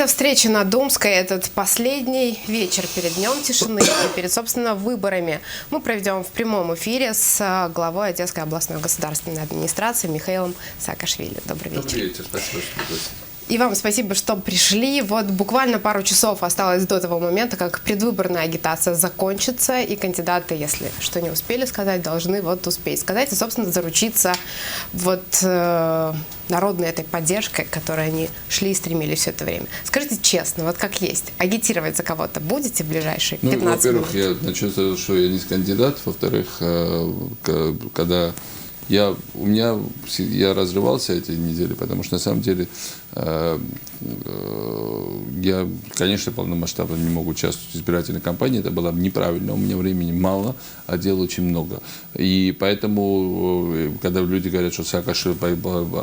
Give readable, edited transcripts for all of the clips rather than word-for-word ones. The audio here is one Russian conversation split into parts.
Эта встреча на Думской, этот последний вечер перед Днем тишины и перед, собственно, выборами мы проведем в прямом эфире с главой Одесской областной государственной администрации Михаилом Саакашвили. Добрый вечер. Добрый вечер, спасибо, что пригласили. И вам спасибо, что пришли. Вот буквально пару часов осталось до того момента, как предвыборная агитация закончится, и кандидаты, если что не успели сказать, должны вот успеть сказать и, собственно, заручиться вот народной этой поддержкой, к которой они шли и стремились все это время. Скажите честно, вот как есть, агитировать за кого-то будете в ближайшие 15 минут? Во-первых, я начну с того, что я не кандидат. Во-вторых, когда я разрывался эти недели, потому что на самом деле я, конечно, полномасштабно не могу участвовать в избирательной кампании, это было неправильно, у меня времени мало, а дел очень много. И поэтому, когда люди говорят, что Саакашвили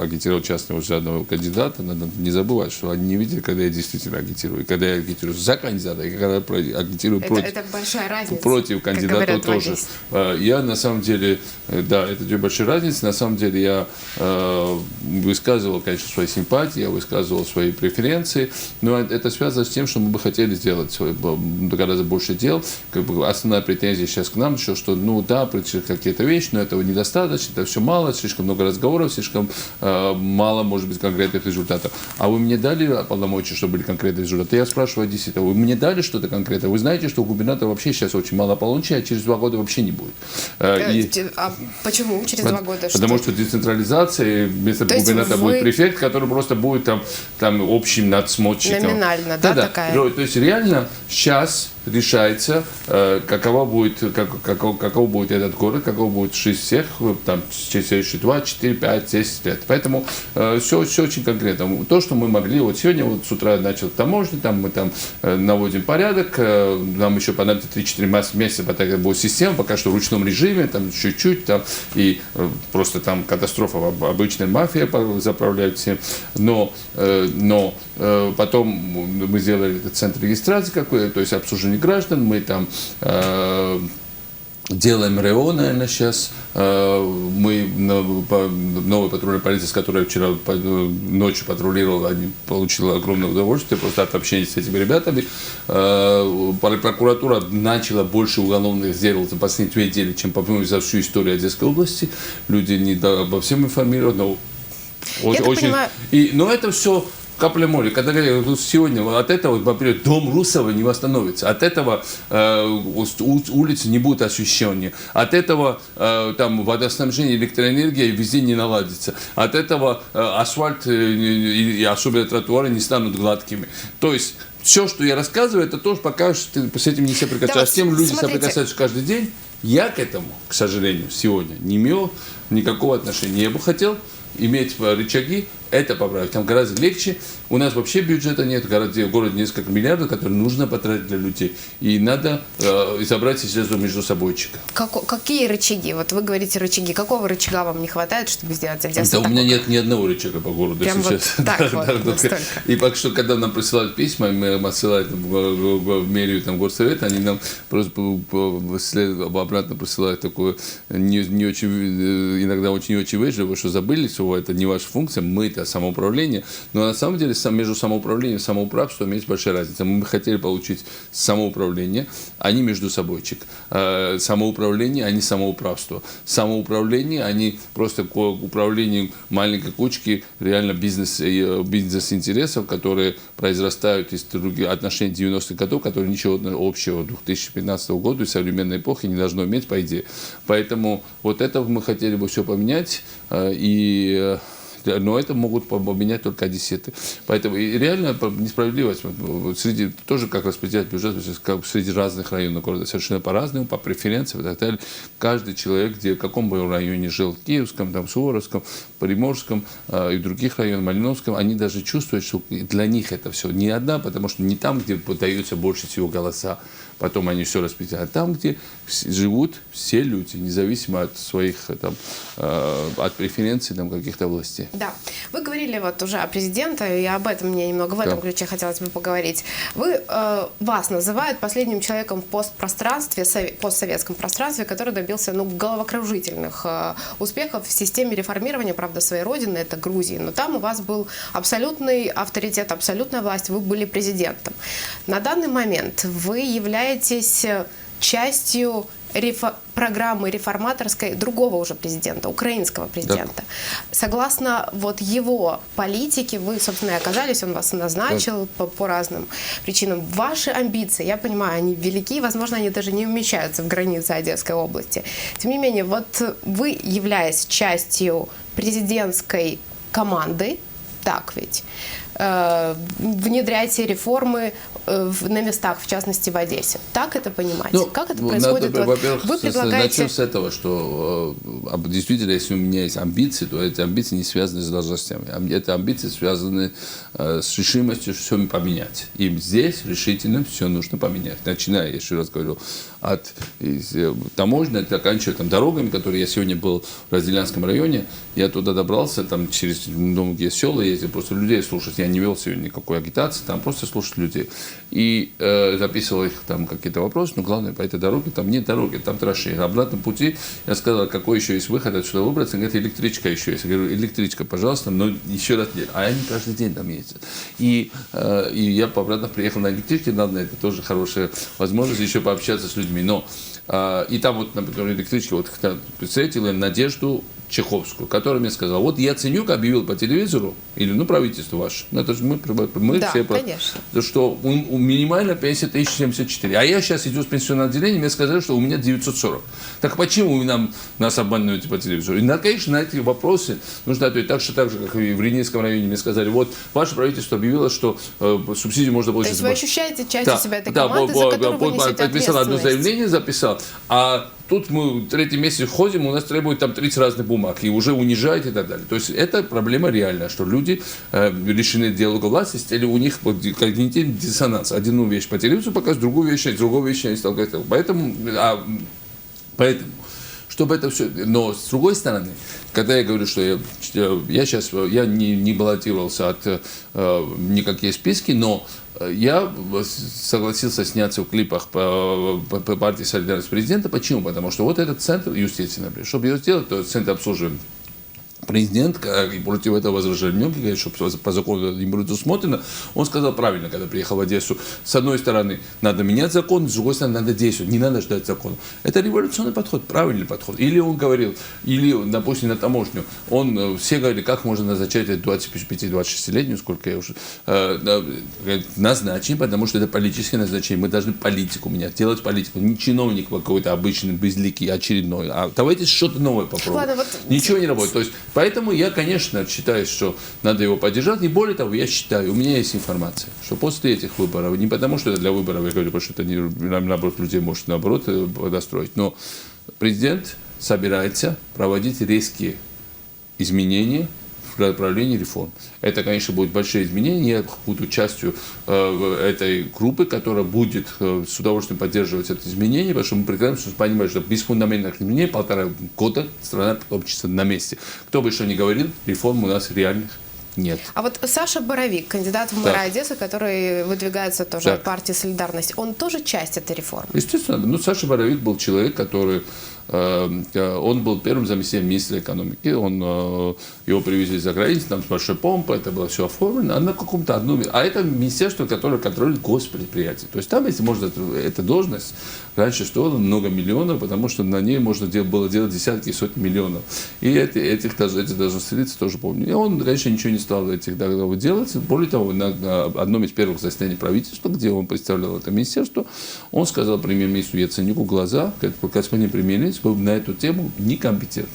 агитировал частного одного кандидата, надо не забывать, что они не видели, когда я действительно агитирую. И когда я агитирую за кандидата, и когда агитирую против кандидата тоже. Я на самом деле, да, это две большие разницы. На самом деле я высказывал, конечно, свои симпатии, я высказывал свои преференции, но это связано с тем, что мы бы хотели сделать гораздо больше дел. Как бы основная претензия сейчас к нам еще, что, ну да, какие-то вещи, но этого недостаточно, это все мало, слишком много разговоров, слишком мало, может быть, конкретных результатов. А вы мне дали полномочия, чтобы были конкретные результаты? Я спрашиваю, действительно, вы мне дали что-то конкретное? Вы знаете, что у губернатора вообще сейчас очень мало полномочий, а через 2 года вообще не будет. А почему через 2 года? Потому что децентрализация, вместо губернатора будет префект, который просто будет там общим надсмотрщиком. Номинально, да, такая? То есть реально сейчас решается, каково будет этот город, каково будет жизнь всех там, через следующие 2, 4, 5, 10 лет. Поэтому все очень конкретно. То, что мы могли, вот сегодня вот с утра начал таможня, там мы там наводим порядок, нам еще понадобится 3-4 месяца, пока будет система, пока что в ручном режиме, там чуть-чуть, там, и просто там катастрофа, обычная мафия заправляет всем. Но потом мы сделали этот центр регистрации какой-то, то есть обслуживание граждан, мы там делаем РЭО, наверное, сейчас. Мы, новая патрульная полиция, с которой вчера ночью патрулировала, они получили огромное удовольствие просто от общения с этими ребятами. Прокуратура начала больше уголовных дел за последние 2 недели, чем, по-моему, за всю историю Одесской области. Люди не обо всем информируют, но очень... Но это все... Капля море. Когда сегодня от этого, например, дом Русова не восстановится, от этого улицы не будут освещения, от этого там водоснабжение, электроэнергия везде не наладится, от этого асфальт и особенно тротуары не станут гладкими. То есть все, что я рассказываю, это тоже пока что ты с этим не соприкасаешься. А с тем люди соприкасаются каждый день. Я к этому, к сожалению, сегодня не имел никакого отношения. Я бы хотел иметь рычаги, это поправить. Там гораздо легче. У нас вообще бюджета нет. В городе несколько миллиардов, которые нужно потратить для людей. И надо собрать средства между собойчика. Какие рычаги? Вот вы говорите рычаги. Какого рычага вам не хватает, чтобы сделать Одессу? Да, у меня нет ни одного рычага по городу. Прям вот так вот, и пока что, когда нам присылают письма, мы отсылаем в мэрию, там, горсовет, они нам просто обратно присылают такое не очень, иногда очень вежливо, что забыли, что это не ваша функция, мы это самоуправление. Но на самом деле между самоуправлением и самоуправством есть большая разница. Мы бы хотели получить самоуправление, а не между собойчик. Самоуправление, а не самоуправство. Самоуправление, а не просто управление маленькой кучки реально бизнес-интересов, которые произрастают из других отношений 90-х годов, которые ничего общего 2015 года и современной эпохи не должно иметь, по идее. Поэтому вот это мы хотели бы все поменять, но это могут поменять только одесситы. Поэтому и реально несправедливость среди, тоже как распределять бюджет, как среди разных районов города, совершенно по-разному, по преференциям и так далее. Каждый человек, где в каком бы районе жил, в Киевском, там, Суворовском, Приморском и в других районах, Малиновском, они даже чувствуют, что для них это все не одна, потому что не там, где подаются больше всего голоса, потом они все распределяют, а там, где живут все люди, независимо от своих там, от преференций там, каких-то властей. Да. Вы говорили вот уже о президенте, и об этом мне немного в этом ключе хотелось бы поговорить. Вас называют последним человеком в постсоветском пространстве, который добился головокружительных успехов в системе реформирования, правда, своей родины, это Грузии. Но там у вас был абсолютный авторитет, абсолютная власть, вы были президентом. На данный момент вы являетесь частью программы реформаторской другого уже президента, украинского президента. Да. Согласно вот его политике, вы, собственно, и оказались, он вас назначил по разным причинам. Ваши амбиции, я понимаю, они велики, возможно, они даже не умещаются в границы Одесской области. Тем не менее, вот вы, являясь частью президентской команды, так ведь, внедряете реформы на местах, в частности в Одессе. Так это понимаете? Ну, как это происходит? Во-первых, вы предлагаете... начнем с этого, что действительно, если у меня есть амбиции, то эти амбиции не связаны с должностями. Эти амбиции связаны с решимостью все поменять. И здесь решительно все нужно поменять. Начиная, я еще раз говорю, от таможни, заканчивая дорогами, которые я сегодня был в Разделянском районе, я туда добрался, там через многие села ездил, просто людей слушать. Я не вел сегодня никакой агитации, там просто слушать людей. И записывал их там какие-то вопросы, но главное, по этой дороге, там нет дороги, там троши. На обратном пути я сказал, какой еще есть выход отсюда выбраться. Он говорит, электричка еще есть. Я говорю, электричка, пожалуйста, но еще раз нет. А они каждый день там ездят. И я обратно приехал на электричке, надо, это тоже хорошая возможность еще пообщаться с людьми. Но и там вот, например, электричка, вот встретила Надежду Чеховскую, которая мне сказала, вот Яценюк объявил по телевизору, или правительство ваше, это же мы да, все, конечно. что минимальная пенсия 1074, а я сейчас иду с пенсионного отделения, мне сказали, что у меня 940. Так почему вы нас обманываете по телевизору? И, конечно, на эти вопросы нужно ответить так же, как и в Ренейском районе мне сказали, вот ваше правительство объявило, что субсидию можно получить. То есть вы ощущаете частью себя этой команды, за которую вы несете подписал одно ответственность? заявление, записал, а тут мы третий месяц ходим, у нас требуют там 30 разных бумаг, и уже унижают и так далее. То есть это проблема реальная, что люди лишены диалога власти, или у них когнитивный диссонанс. Одну вещь по телевизору показывают, другую вещь не стал говорить. Поэтому, чтобы это все... Но с другой стороны, когда я говорю, что я не баллотировался от никакие списки, но я согласился сняться в клипах по партии «Солидарность» президента. Почему? Потому что вот этот центр юстиции, например, чтобы его сделать, то центр обслуживания президент, и против этого возражали многие, говорят, что по закону не будет усмотрено. Он сказал правильно, когда приехал в Одессу. С одной стороны, надо менять закон, с другой стороны, надо действовать. Не надо ждать закона. Это революционный подход, правильный подход. Или он говорил, или, допустим, на таможню. Все говорили, как можно назначать 25-26-летнюю, сколько я уже, назначить, потому что это политическое назначение. Мы должны политику менять, делать политику. Не чиновник какой-то обычный, безликий, очередной. А давайте что-то новое попробуем. Ладно, ничего не работает. То есть, поэтому я, конечно, считаю, что надо его поддержать. И более того, я считаю, у меня есть информация, что после этих выборов, не потому что это для выборов, я говорю, потому что это наоборот людей может наоборот подостроить, но президент собирается проводить резкие изменения в направлении реформ. Это, конечно, будут большие изменения. Я буду частью этой группы, которая будет с удовольствием поддерживать это изменение, потому что мы прекрасно понимаем, что без фундаментальных изменений 1,5 года страна топчется на месте. Кто бы еще ни говорил, реформ у нас реальных нет. А вот Саша Боровик, кандидат в мэра Одессы, который выдвигается тоже от партии «Солидарность», он тоже часть этой реформы? Естественно. Саша Боровик был человек, который... Он был первым заместителем министра экономики. Его привезли за границу, там с большой помпой, это было все оформлено. А на каком-то одном... А это министерство, которое контролирует госпредприятия. То есть там, если можно, эта должность раньше стоила много миллионов, потому что на ней можно было делать десятки и сотни миллионов. И эти должностные лица тоже помню. И он, конечно, ничего не стал этих договоров делать. Более того, на одном из первых заседаний правительства, где он представлял это министерство, он сказал премьер-министру Яценюку в глаза, господин премьер-министр, был на эту тему некомпетентен.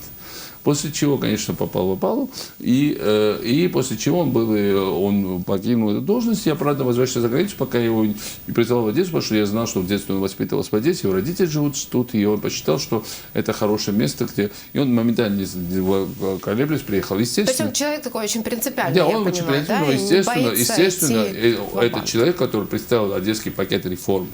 После чего, конечно, попал в опалу, и после чего он покинул эту должность. Я, правда, возвращался за границу, пока его не прислал в Одессу, потому что я знал, что в детстве он воспитывался в Одессе, его родители живут тут, и он посчитал, что это хорошее место, где... И он моментально в колеблясь приехал. Естественно... То есть он человек такой очень принципиальный, да, он очень принципиальный, естественно, это человек, который представил одесский пакет реформ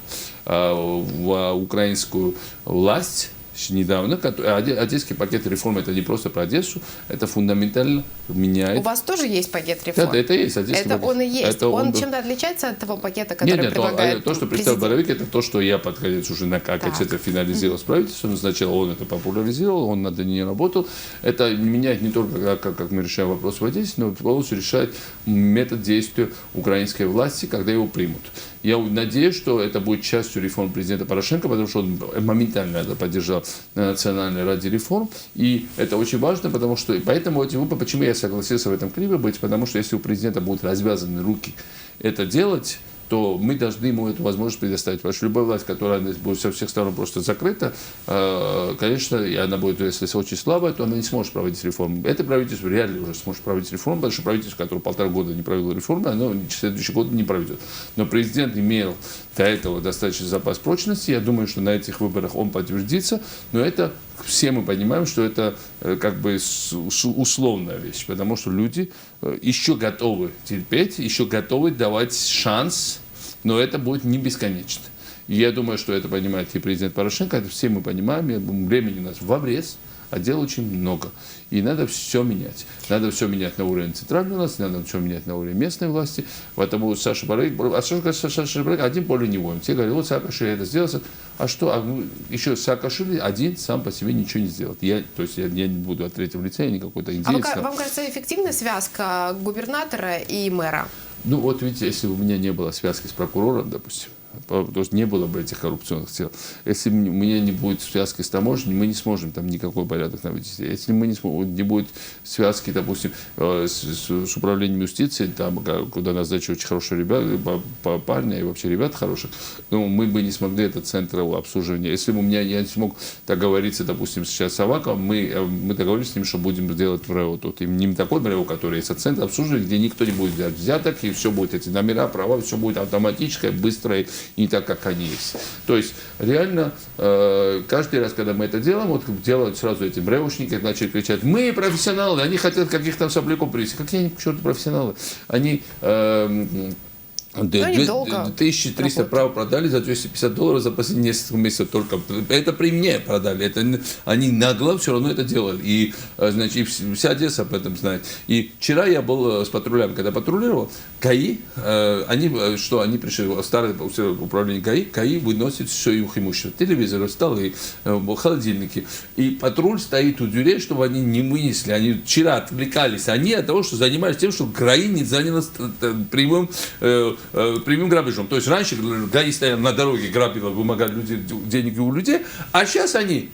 в украинскую власть, недавно. Одесский пакет реформ это не просто про Одессу, это фундаментально меняет. У вас тоже есть пакет реформ? Это есть Одесский это пакет. Он и есть. Это он чем-то отличается от того пакета, который нет, предлагает то, что представил Боровик, это то, что я под конец уже это финализировал с правительством. Сначала он это популяризировал, он над ней работал. Это меняет не только как мы решаем вопрос в Одессе, но полностью решает метод действия украинской власти, когда его примут. Я надеюсь, что это будет частью реформ президента Порошенко, потому что он моментально это поддержал на Национальной раде реформ. И это очень важно, потому что поэтому почему я согласился в этом клипе быть, потому что если у президента будут развязаны руки это делать, то мы должны ему эту возможность предоставить. Потому что любая власть, которая будет со всех сторон просто закрыта, конечно, и она будет, если очень слабая, то она не сможет проводить реформы. Это правительство реально уже сможет проводить реформы, потому что правительство, которое 1,5 года не провело реформы, оно в следующий год не проведет. Но президент имел до этого достаточный запас прочности. Я думаю, что на этих выборах он подтвердится. Но это все мы понимаем, что это как бы условная вещь, потому что люди еще готовы терпеть, еще готовы давать шанс, но это будет не бесконечно. И я думаю, что это понимает и президент Порошенко, это все мы понимаем, времени у нас в обрез, а дел очень много. И надо все менять. Надо все менять на уровне центральной власти, надо все менять на уровне местной власти. Поэтому Саша Боровик, один поле не воин. Все говорят, вот Саакашвили это сделал. А что? Еще Саакашвили один сам по себе ничего не сделает. Я не буду от третьего лица, я не какой-то индеец. Вам кажется, эффективна связка губернатора и мэра? Ну вот видите, если бы у меня не было связки с прокурором, допустим, потому что не было бы этих коррупционных дел. Если у меня не будет связки с таможней, мы не сможем там никакой порядок навести. Если не будет связки, допустим, с управлением юстиции, там, куда нас дачи очень хорошие ребята, парня и вообще ребят хороших, ну, мы бы не смогли этот центр обслуживания. Если бы я не смог договориться, допустим, сейчас с Аваковым, мы договорились с ним, что будем делать в РЭО. Тут не такой РЭО, который есть, а центр обслуживания, где никто не будет делать взяток, и все будет, эти номера, права, все будет автоматическое, быстрое, не так, как они есть. То есть, реально, каждый раз, когда мы это делаем, вот делают сразу эти бреушники, начали кричать, мы профессионалы, они хотят каких-то там сопляков привести. Какие они, к черту, профессионалы? Они... 1300 прав продали за $250 за последние несколько месяцев только. Это при мне продали. Это, они нагло все равно это делали. И, значит, и вся Одесса об этом знает. И вчера я был с патрулями, когда патрулировал, ГАИ, они пришли, старое управление ГАИ выносит все их имущество. Телевизоры, столы, холодильники. И патруль стоит у дверей, чтобы они не вынесли. Они вчера отвлекались. Они от того, что занимались тем, что ГАИ не занялась прямым грабежом. То есть раньше ГАИ стоял на дороге, грабило, вымогали деньги у людей, а сейчас они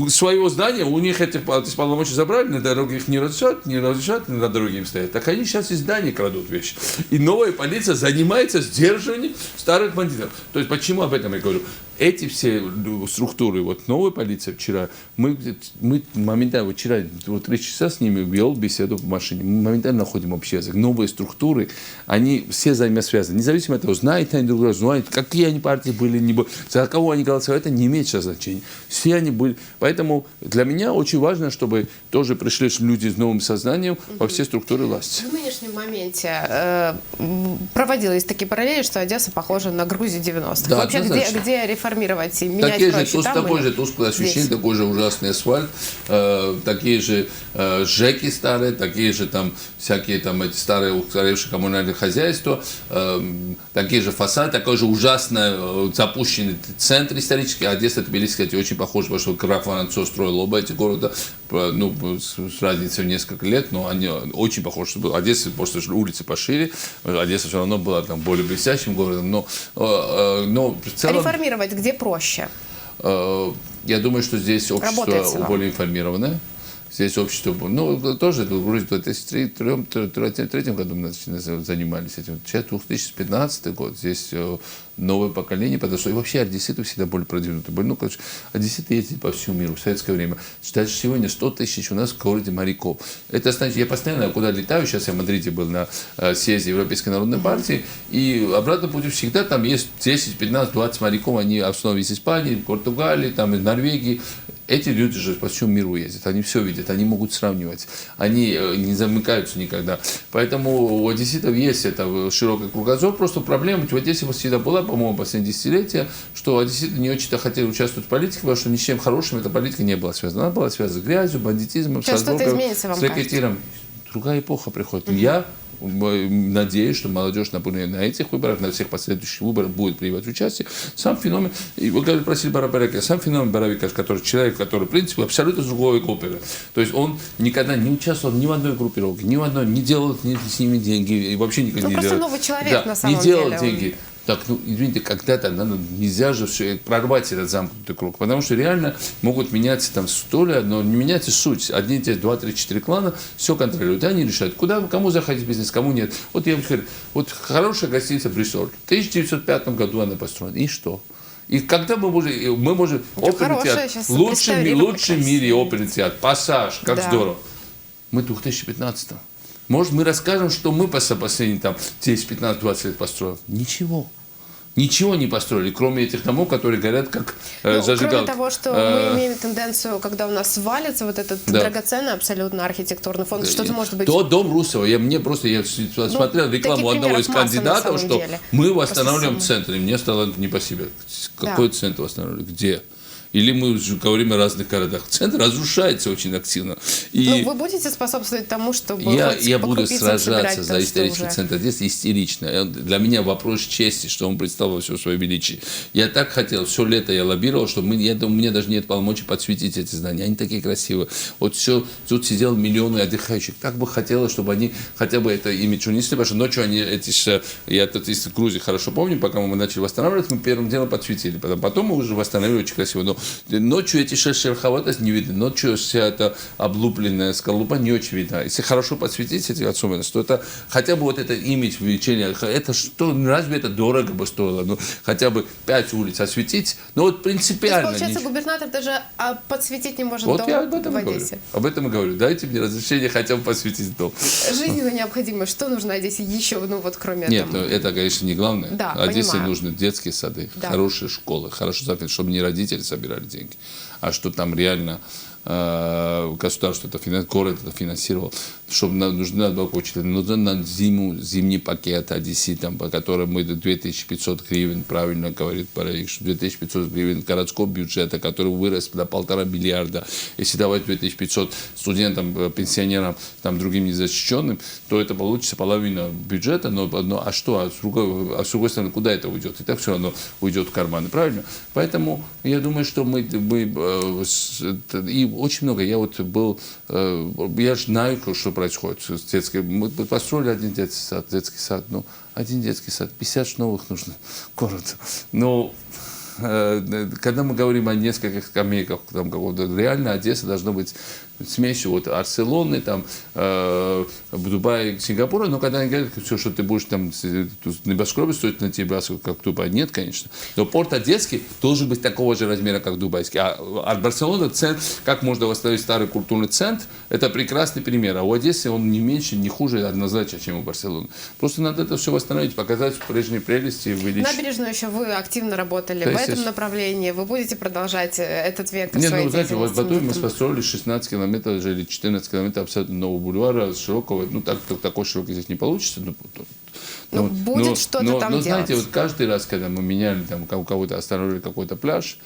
своего здания, у них эти полномочия забрали, на дороге их не разрешат, на дороге им стоят. Так они сейчас из зданий крадут вещи. И новая полиция занимается сдерживанием старых бандитов. То есть почему об этом я говорю? Эти все структуры, вот новая полиция вчера, мы моментально, вот вчера 3 часа с ними вел беседу в машине, мы моментально находим общий язык. Новые структуры, они все взаимосвязаны. Независимо от того, знают они друг друга, знают, какие они партии были, не были, за кого они голосовали, это не имеет сейчас значения. Все они были. Поэтому для меня очень важно, чтобы тоже пришли люди с новым сознанием во все структуры власти. В нынешнем моменте проводились такие параллели, что Одесса похожа на Грузию 90-х. Да, вообще, где реформировать и менять проще? Такой же тусклое освещение, такой же ужасный асфальт, такие же ЖЭКи старые, такие же там всякие там эти старые устаревшие коммунальные хозяйства, такие же фасады, такой же ужасно запущенный центр исторический. Одесса, Тбилиси, кстати, очень похожи, потому что граф Воронцов строил оба эти города, ну, с разницей в несколько лет, но они очень похожи. Одесса просто улицы пошире, Одесса все равно была там более блестящим городом, но в целом... Реформировать где проще? Я думаю, что здесь общество более информированное. Здесь общество, ну, тоже в Грузии в 2003 году мы занимались этим. Сейчас 2015 год, здесь новое поколение подошло. И вообще одесситы всегда более продвинутые. Ну, короче, одесситы ездили по всему миру в советское время. Даже сегодня 100 тысяч у нас в городе моряков. Это значит, я постоянно куда летаю, сейчас я в Мадриде был на съезде Европейской народной партии, и обратно пути всегда там есть 10, 15, 20 моряков, они в основном из Испании, Португалии, там, из Норвегии. Эти люди же по всему миру ездят, они все видят, они могут сравнивать, они не замыкаются никогда. Поэтому у одесситов есть это широкий кругозор. Просто проблема в Одессе всегда была, по-моему, последние десятилетия, что одесситы не очень-то хотели участвовать в политике, потому что ни с чем хорошим эта политика не была связана. Она была связана с грязью, бандитизмом, сейчас с разборкой, с рэкетиром. Другая эпоха приходит. Я надеюсь, что молодежь, например, на этих выборах, на всех последующих выборах будет принимать участие. Сам феномен, и вы просили Барабаряка, сам феномен Боровика, который человек, который, в принципе, абсолютно другой оперы. То есть он никогда не участвовал ни в одной группировке, ни в одной, не делал с ними деньги, и вообще никогда не делал. Просто новый человек, на самом деле. Не делал деле. деньги. Так, извините, когда-то нельзя же все прорвать этот замкнутый круг, потому что реально могут меняться там столя, но не меняется суть. Одни те 2, 3, 4 клана все контролируют, они решают, кому заходить в бизнес, кому нет. Вот я вам говорю, вот хорошая гостиница Брисоль, в 1905 году она построена, и что? И когда мы можем оперный театр, лучший в мире оперный театр, Пассаж, как здорово. Мы в 2015-м. Может, мы расскажем, что мы последние там 10, 15, 20 лет построили? Ничего. Ничего не построили, кроме этих домов, которые горят как зажигалки. Кроме того, что мы имеем тенденцию, когда у нас свалится вот этот драгоценный абсолютно архитектурный фонд, что-то может быть... То дом Русова, я смотрел рекламу одного из кандидатов, что мы восстанавливаем центр, и мне стало не по себе. Какой центр восстанавливали? Где? Или мы уже говорим о разных городах. Центр разрушается очень активно. И вы будете способствовать тому, чтобы я буду сражаться за исторический центр Одессы истерично. Для меня вопрос чести, что он представил все свое величие. Я так хотел, все лето я лоббировал, что у меня даже нет полномочий подсветить эти здания. Они такие красивые. Вот все, тут сидел миллионы отдыхающих. Как бы хотелось, чтобы они хотя бы это имидж унесли, потому что ночью они я тут из Грузии хорошо помню, пока мы начали восстанавливать, мы первым делом подсветили. Потом мы уже восстановили очень красиво. Но ночью эти шероховатость не видно, ночью вся эта облупленная скорлупа не очень видна. Если хорошо подсветить эти особенности, то это хотя бы вот этот имидж увеличения, это что, разве это дорого бы стоило? Ну, хотя бы 5 улиц осветить, но вот принципиально. То есть, получается, губернатор даже подсветить не может вот дом я об этом в и говорю. Одессе. Об этом и говорю. Дайте мне разрешение хотя бы подсветить дом. Жизненно необходимо. Что нужно Одессе еще, кроме Нет, этого? Нет, это, конечно, не главное. Да, Одессе понимаю. нужны детские сады, хорошие школы, хорошо записано, чтобы не родители собирали деньги, а что там реально государство город это финансировал, чтобы нужна отбавка учителя, нужен на зиму зимний пакет одесситам, по которому мы 2500 гривен, правильно говорит Боровик, что 2500 гривен городского бюджета, который вырос до 1,5 миллиарда. Если давать 2500 студентам, пенсионерам, там, другим незащищенным, то это получится половина бюджета, а что, а с другой стороны, куда это уйдет? И так все равно уйдет в карманы, правильно? Поэтому я думаю, что мы и очень много. Я вот был, я знаю, что происходит с детской. Мы построили один детский сад, ну, один детский сад, 50 новых нужно городу. Но когда мы говорим о нескольких скамейках, там, реально Одесса должна быть смесью вот Барселоны, там, Дубая, Сингапура, но когда они говорят, все, что ты будешь там, небоскребы стоит на тебя, как Дубай, нет, конечно. Но порт одесский должен быть такого же размера, как дубайский. А Барселона, как можно восстановить старый культурный центр, это прекрасный пример. А у Одессы он не меньше, не хуже однозначно, чем у Барселоны. Просто надо это все восстановить, показать прежние прелести, увеличить. Набережную еще вы активно работали в этом направлении. Вы будете продолжать этот вектор своей деятельности? Нет, ну, знаете, в Батуми мы построили 16 километров или 14 километров абсолютно нового бульвара, широкого. Ну, такой широкий здесь не получится. Но будет что-то там делать. Знаете, вот каждый раз, когда мы меняли, там, у кого-то остановили какой-то пляж,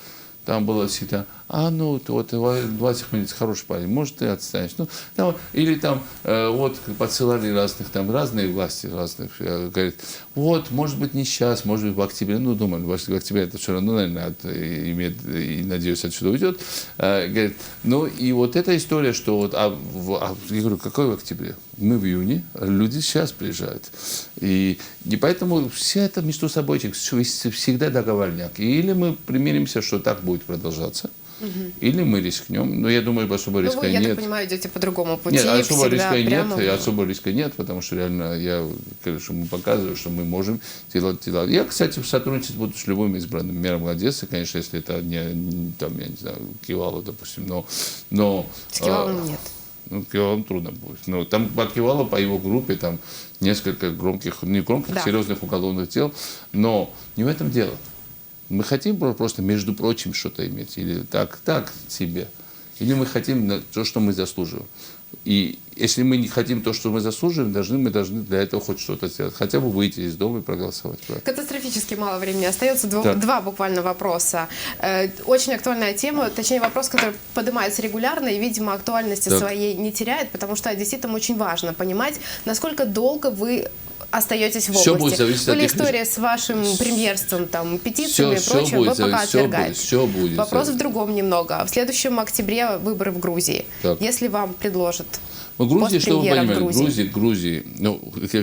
там было всегда, вот Вася Хмельницкий хороший парень, может, ты отстанешь. Ну, там, или там, вот, подсылали разные власти, говорят, вот, может быть, не сейчас, может быть, в октябре, ну, думаю, в октябре это все равно, наверное, имеет, и, надеюсь, отсюда уйдет. Говорят, ну, и вот эта история, что вот, я говорю, какой в октябре? Мы в июне, люди сейчас приезжают. И поэтому все это между собой всегда договорняк. Или мы примиримся, что так будет продолжаться, или мы рискнем. Но я думаю, особо риска нет. Я так понимаю, идете по другому пути. Нет, особо риска нет, потому что реально мы показываем, что мы можем делать дела. Я, кстати, сотрудничать буду с любым избранным мэром Одессы, конечно, если это не там, я не знаю, Кивалов, допустим, но с Киваловым нет. Ну, Киваловым трудно будет. Но там по Кивалову, по его группе, там несколько серьезных уголовных дел, но не в этом дело. Мы хотим просто, между прочим, что-то иметь, или так себе. Или мы хотим то, что мы заслуживаем. И если мы не хотим то, что мы заслуживаем, мы должны для этого хоть что-то сделать. Хотя бы выйти из дома и проголосовать. Катастрофически мало времени остается. Два буквально вопроса. Очень актуальная тема, точнее вопрос, который поднимается регулярно и, видимо, актуальности своей не теряет, потому что одесситам очень важно понимать, насколько долго вы остаетесь в области. Все будет зависеть Были от истории с вашим премьерством, там, петициями и прочим, вы пока отвергаете. Все будет. Вопрос в другом немного. В следующем октябре выборы в Грузии. Так. Если вам предложат Грузия, что вы понимаете? Грузии.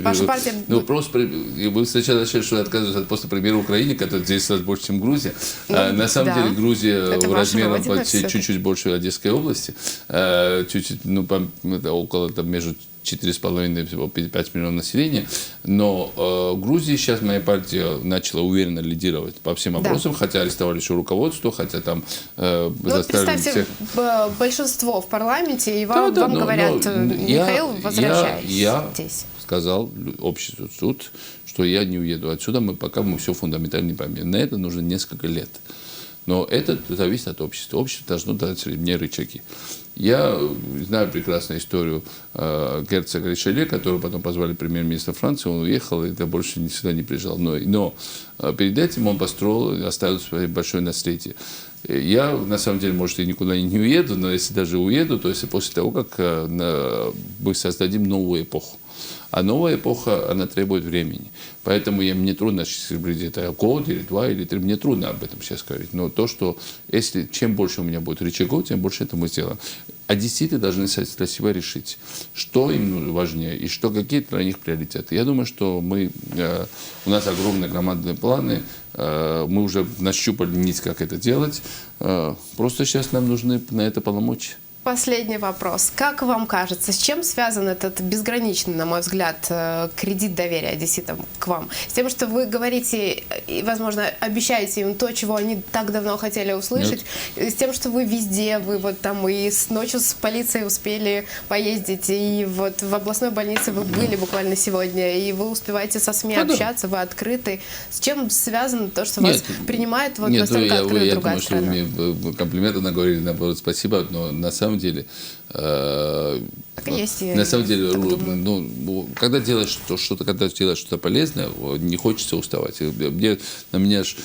Ваша партия... Вы сначала начали, что отказываетесь от поста премьера Украины, который 10 раз больше, чем Грузия. На самом деле Грузия размером чуть-чуть больше Одесской области. Чуть-чуть, около, между 4,5 и 5 миллионов населения. Но в Грузии сейчас моя партия начала уверенно лидировать по всем вопросам, хотя арестовали еще руководство, хотя там заставили всех... большинство в парламенте, и вам говорят, Михаил, возвращайтесь. Я сказал обществу тут, что я не уеду отсюда, пока мы все фундаментально не поймем. На это нужно несколько лет. Но это зависит от общества. Общество должно дать мне рычаги. Я знаю прекрасную историю герцога Ришелье, которого потом позвали премьер-министра Франции. Он уехал и больше сюда не приезжал. Но перед этим он построил и оставил свое большое наследие. Я, на самом деле, может, и никуда не уеду, но если даже уеду, то если после того, как мы создадим новую эпоху. А новая эпоха, она требует времени. Поэтому мне трудно говорить, это год, или 2, или 3. Мне трудно об этом сейчас говорить. Но то, что чем больше у меня будет рычагов, тем больше это мы сделаем. Одесситы должны для себя решить, что им важнее и какие для них приоритеты. Я думаю, что у нас огромные громадные планы. Мы уже нащупали нить, как это делать. Просто сейчас нам нужны на это полномочия. Последний вопрос. Как вам кажется, с чем связан этот безграничный, на мой взгляд, кредит доверия одесситам к вам? С тем, что вы говорите и, возможно, обещаете им то, чего они так давно хотели услышать? Нет. С тем, что вы везде, вы там и ночью с полицией успели поездить, и в областной больнице вы были буквально сегодня, и вы успеваете со СМИ общаться, вы открыты. С чем связано то, что вас принимает настолько открыто другая страна? Нет, вы мне комплименты наговорили, наоборот, спасибо, но на самом деле, когда делаешь что-то полезное, не хочется уставать. На меня ж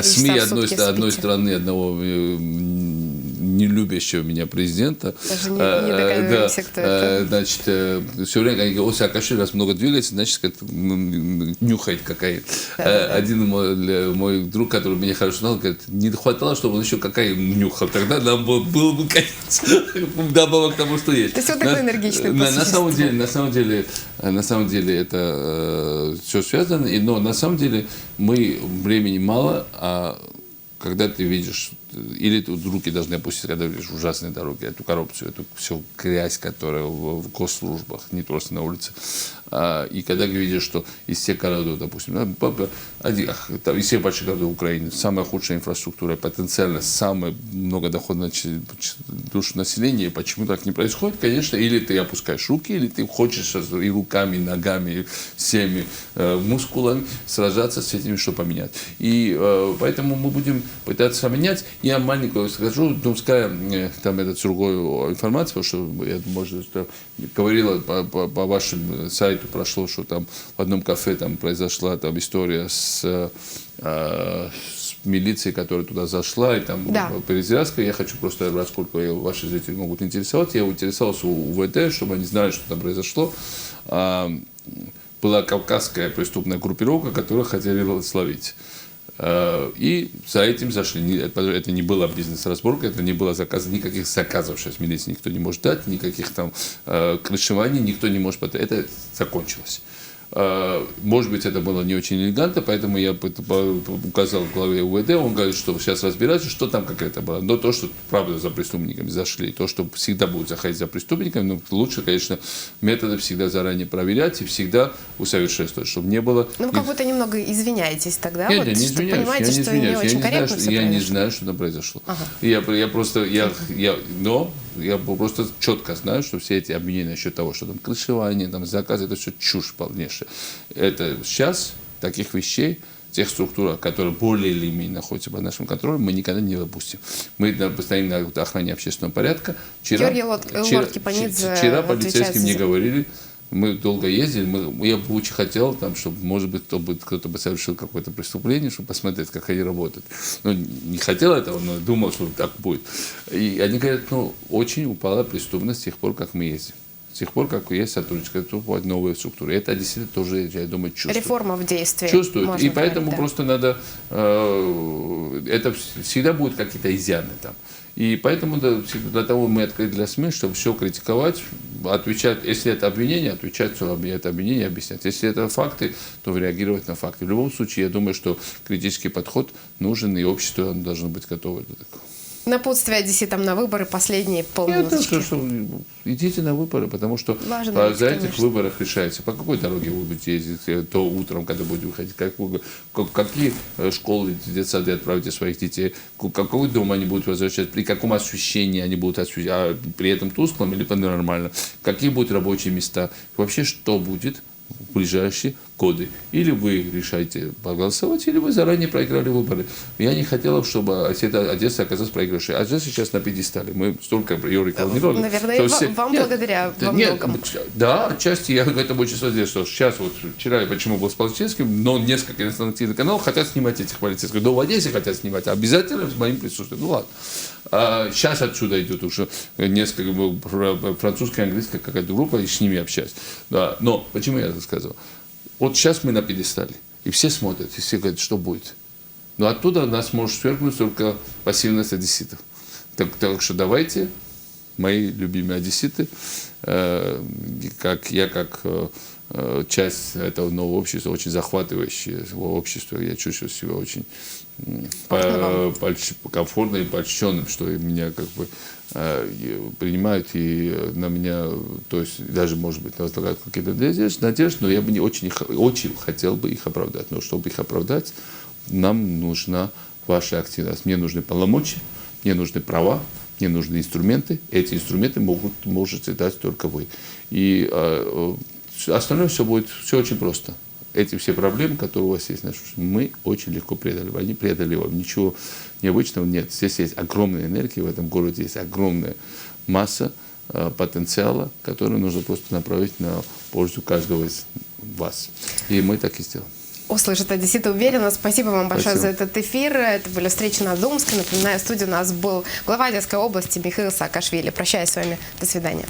СМИ одной страны, одного не любящего меня президента. Даже не догадаемся, кто это. Значит, все время они говорят, Саакашвили раз много двигается, значит, нюхает кокаин. Один мой друг, который меня хорошо знал, говорит, не хватало, чтобы он еще кокаин нюхал. Тогда нам был бы конец. Добавок к тому, что есть. То есть вот такой энергичный на самом деле это все связано, но на самом деле времени мало, а когда ты видишь, или руки должны опустить, когда видишь ужасные дороги, эту коррупцию, эту всю грязь, которая в госслужбах, не просто на улице. И когда видишь, что из всех городов, допустим, из всех больших городов Украины самая худшая инфраструктура, потенциально самое многодоходное душу населения, почему так не происходит, конечно, или ты опускаешь руки, или ты хочешь и руками, и ногами, и всеми мускулами сражаться с этим, что поменять. И поэтому мы будем пытаться менять. Я маленькую скажу, Думская, там это другую информацию, потому что я, может, говорила по вашему сайту, прошло, что там в одном кафе там произошла там история с милицией, которая туда зашла, и там перезрядка. Я хочу просто, поскольку ваши зрители могут интересоваться, я интересовался у УВД, чтобы они знали, что там произошло. Была кавказская преступная группировка, которую хотели словить. И за этим зашли. Это не была бизнес-разборка, это не было заказа, никаких заказов сейчас милиции никто не может дать, никаких там крышеваний никто не может. Это закончилось. Может быть, это было не очень элегантно, поэтому я указал в главе УВД, он говорит, что сейчас разбирается, что там конкретно было. Но то, что правда за преступниками зашли, то, что всегда будут заходить за преступниками, но лучше, конечно, методы всегда заранее проверять и всегда усовершенствовать, чтобы не было... Ну, вы как будто немного извиняетесь тогда. Нет, я не извиняюсь. Понимаете, что не очень корректно все Я не знаю, что там произошло. Ага. Я просто четко знаю, что все эти обвинения насчет того, что там крышевание, там заказы, это все чушь полнейшая. Это сейчас таких вещей тех структур, которые более или менее находятся под нашим контролем, мы никогда не допустим. Мы постоим на охране общественного порядка. Вчера полицейские мне говорили, мы долго ездили, я бы очень хотел, там, чтобы, может быть, кто-то бы совершил какое-то преступление, чтобы посмотреть, как они работают. Ну, не хотел этого, но думал, что так будет. И они говорят, очень упала преступность с тех пор, как мы ездим. С тех пор, как есть сотрудничество, новые структуры. Это действительно тоже, я думаю, чувствует. Реформа в действии. Чувствует. И поэтому просто надо... это всегда будут какие-то изъяны там. И поэтому для того мы открыты для СМИ, чтобы все критиковать, отвечать, если это обвинение, отвечать, что это обвинение, объяснять. Если это факты, то реагировать на факты. В любом случае, я думаю, что критический подход нужен, и общество должно быть готово для такого. Напутствие одесситам на выборы последние полминуточки. Идите на выборы, потому что за этих выборах решается, по какой дороге вы будете ездить, то утром, когда будете выходить, какие школы, детсады отправите своих детей, какой дом они будут возвращать, при каком освещении они будут освещать, при этом тусклом или нормально, какие будут рабочие места, вообще что будет в ближайшие годы. Или вы решаете проголосовать, или вы заранее проиграли выборы. Я не хотела, чтобы Одесса оказалась проигравшей. Одесса сейчас на пьедестале. Мы столько ее рекламировали. Наверное, вам благодаря во многом. Да, отчасти я к этому очень содействую, что сейчас, вот вчера я почему был с полицейским, но несколько иностранных каналов хотят снимать этих полицейских. Но в Одессе хотят снимать, обязательно с моим присутствием. Ну ладно. Сейчас отсюда идет уже несколько французская, английская какая-то группа, и с ними общаюсь. Да. Но почему я это сказал? Вот сейчас мы на пьедестале, и все смотрят, и все говорят, что будет. Но оттуда нас может свергнуть только пассивность одесситов. Так что давайте, мои любимые одесситы, как часть этого нового общества, очень захватывающего общества, я чувствую себя очень комфортно и польщенным, что меня как бы принимают и на меня, то есть даже, может быть, возлагают какие-то надежды, но я бы очень хотел бы их оправдать. Но чтобы их оправдать, нам нужна ваша активность. Мне нужны полномочия, мне нужны права, мне нужны инструменты. Эти инструменты можете дать только вы. И остальное все очень просто. Эти все проблемы, которые у вас есть, мы очень легко преодолеваем. Они преодолеваем. Ничего необычного нет. Здесь есть огромная энергия, в этом городе есть огромная масса потенциала, который нужно просто направить на пользу каждого из вас. И мы так и сделаем. Услышат одесситы уверенно. Спасибо вам большое за этот эфир. Это были встречи на Думской. Напоминаю, в студии у нас был глава Одесской области Михаил Саакашвили. Прощаюсь с вами. До свидания.